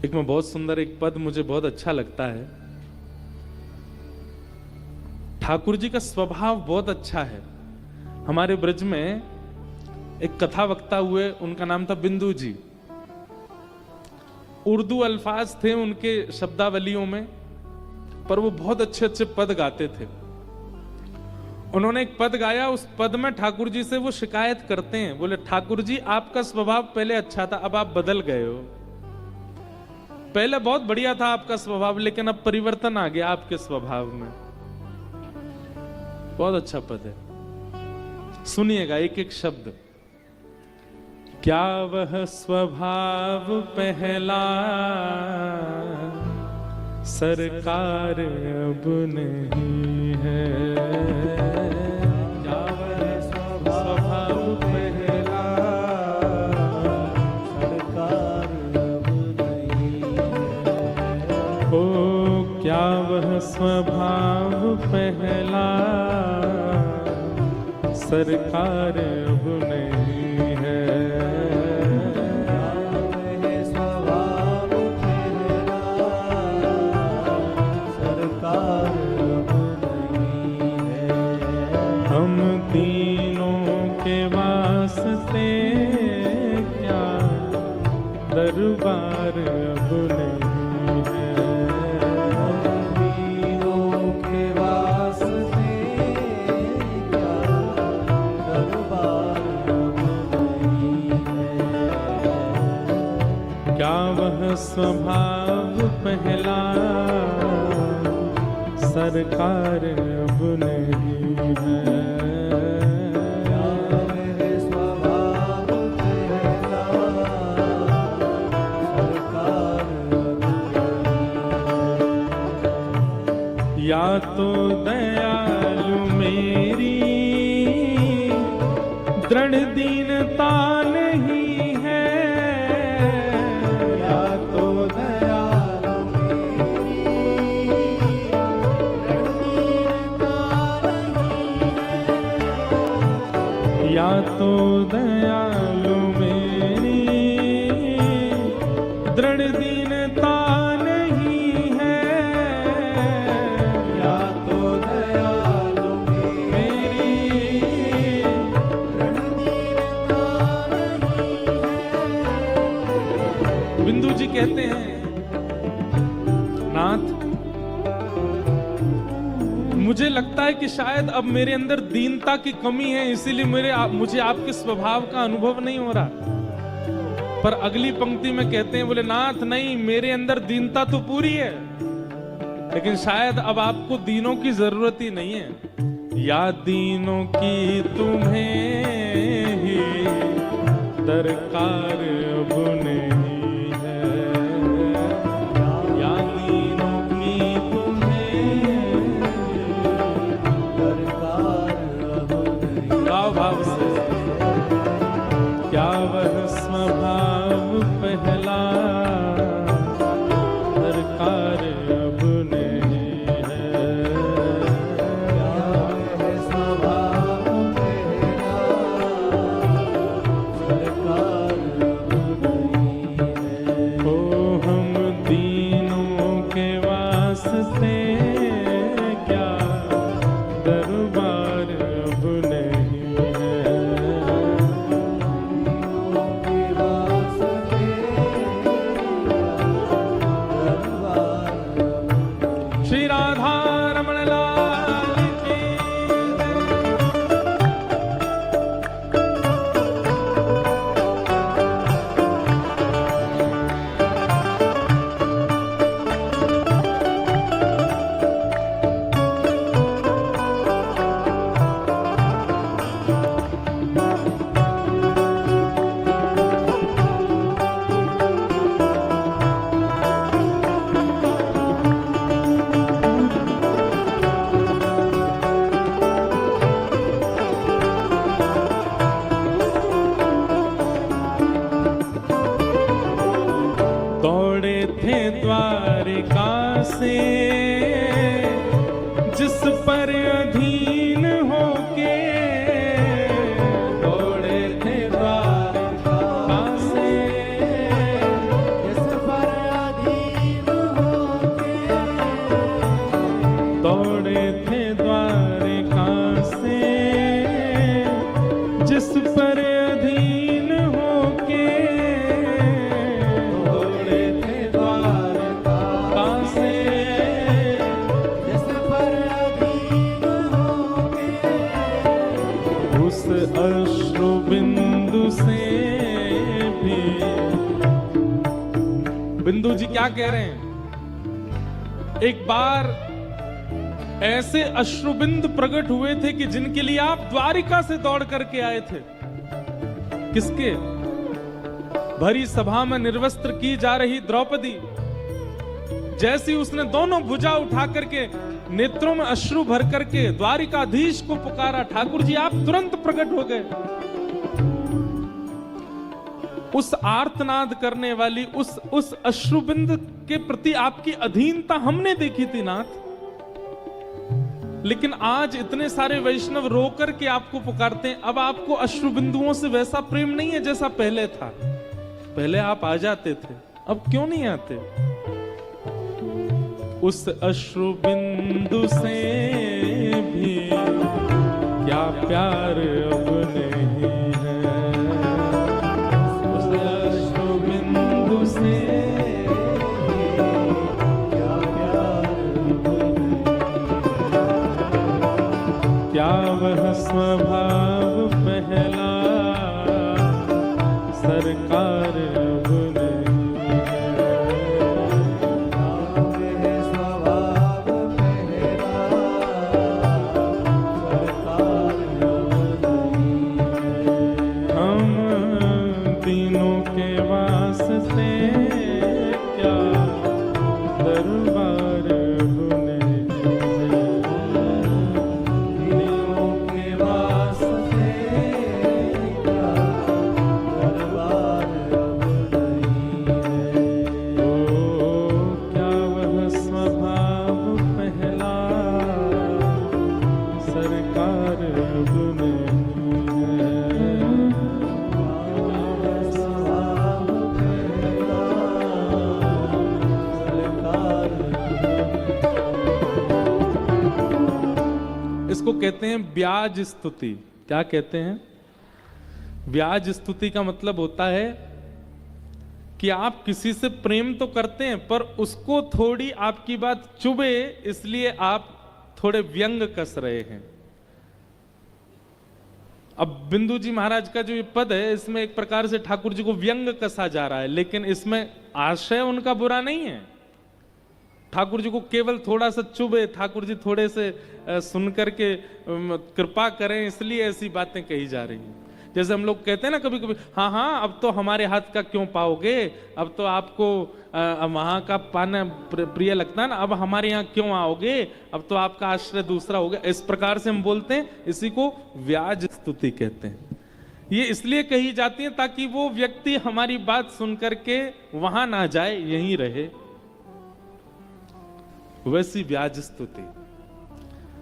एक में बहुत सुंदर एक पद मुझे बहुत अच्छा लगता है। ठाकुर जी का स्वभाव बहुत अच्छा है। हमारे ब्रज में एक कथा वक्ता हुए, उनका नाम था बिंदु जी। उर्दू अल्फाज थे उनके शब्दावलियों में, पर वो बहुत अच्छे अच्छे पद गाते थे। उन्होंने एक पद गाया, उस पद में ठाकुर जी से वो शिकायत करते हैं, बोले ठाकुर जी आपका स्वभाव पहले अच्छा था, अब आप बदल गए हो। पहले बहुत बढ़िया था आपका स्वभाव, लेकिन अब परिवर्तन आ गया आपके स्वभाव में। बहुत अच्छा पद है, सुनिएगा एक एक शब्द। क्या वह स्वभाव पहला सरकार अब नहीं है, क्या वह स्वभाव पहला सरकार अब नहीं है। ओ क्या वह स्वभाव पहला सरकार अब नहीं है। हम तीनों के वास्ते क्या दरबार अब नहीं है। हम तीनों के वास्ते क्या दरबार अब नहीं है। क्या वह स्वभाव पहला सरकार अब नहीं है। स्वभाव पहला सरकार अब नहीं। या तो दयालु मेरी दृढ़ दीनता नहीं है, या तो या तो दयालु मेरी दृढ़ दीनता नहीं है, या तो दयालु मेरी दृढ़ दीनता नहीं है। बिंदु जी कहते हैं, नाथ मुझे लगता है कि शायद अब मेरे अंदर दीनता की कमी है, इसीलिए मुझे आपके स्वभाव का अनुभव नहीं हो रहा। पर अगली पंक्ति में कहते हैं, बोले नाथ नहीं, मेरे अंदर दीनता तो पूरी है, लेकिन शायद अब आपको दीनों की जरूरत ही नहीं है। या दीनों की तुम्हें ही दरकार अब नहीं है, या दीनों की भाव से। क्या वह स्वभाव पहला सरकार अब नहीं है। क्या वह स्वभाव पहला सरकार अब नहीं है। ओ हम तीनों के वास्ते क्या दरबार अब नहीं। श्री राधा रमण लाल की दौड़े थे द्वारिका से जिस पर अधीन होके, दौड़े थे द्वारिका से जिस पर बिंदु जी क्या कह रहे हैं? एक बार ऐसे अश्रुबिंद प्रकट हुए थे कि जिनके लिए आप द्वारिका से दौड़ करके आए थे। किसके? भरी सभा में निर्वस्त्र की जा रही द्रौपदी, जैसी उसने दोनों भुजा उठा करके नेत्रों में अश्रु भर करके द्वारिकाधीश को पुकारा, ठाकुर जी आप तुरंत प्रकट हो गए। उस आर्तनाद करने वाली उस अश्रुबिंद के प्रति आपकी अधीनता हमने देखी थी नाथ। लेकिन आज इतने सारे वैष्णव रोकर के आपको पुकारते हैं। अब आपको अश्रुबिंदुओं से वैसा प्रेम नहीं है जैसा पहले था। पहले आप आ जाते थे, अब क्यों नहीं आते? उस अश्रुबिंदु से भी क्या प्यार अब नहीं है, उस अश्रुबिंदु से क्या प्यार अब नहीं, क्या वह स्वभाव पहला सरकार अब नहीं है, स्वभाव पहला सरकार अब नहीं है। हम तीनों के वास्ते क्या दरबार अब नहीं है, तीनों के वास्ते क्या दरबार अब नहीं है। ओ क्या वह स्वभाव पहला सरकार अब नहीं है, स्वभाव पहला सरकार अब। इसको कहते हैं ब्याज स्तुति। क्या कहते हैं? ब्याज स्तुति का मतलब होता है कि आप किसी से प्रेम तो करते हैं पर उसको थोड़ी आपकी बात चुभे, इसलिए आप थोड़े व्यंग कस रहे हैं। अब बिंदु जी महाराज का जो ये पद है, इसमें एक प्रकार से ठाकुर जी को व्यंग कसा जा रहा है, लेकिन इसमें आशय उनका बुरा नहीं है। ठाकुर जी को केवल थोड़ा सा चुभे, ठाकुर जी थोड़े से सुन करके कृपा करें, इसलिए ऐसी बातें कही जा रही हैं। जैसे हम लोग कहते हैं ना कभी कभी, हाँ हाँ अब तो हमारे हाथ का क्यों पाओगे, अब तो आपको वहां का पाना प्रिय लगता है ना, अब हमारे यहाँ क्यों आओगे, अब तो आपका आश्रय दूसरा हो गया। इस प्रकार से हम बोलते हैं, इसी को व्याज स्तुति कहते हैं। ये इसलिए कही जाती है ताकि वो व्यक्ति हमारी बात सुन करके वहां ना जाए, यहीं रहे, वैसी व्याज स्तुति।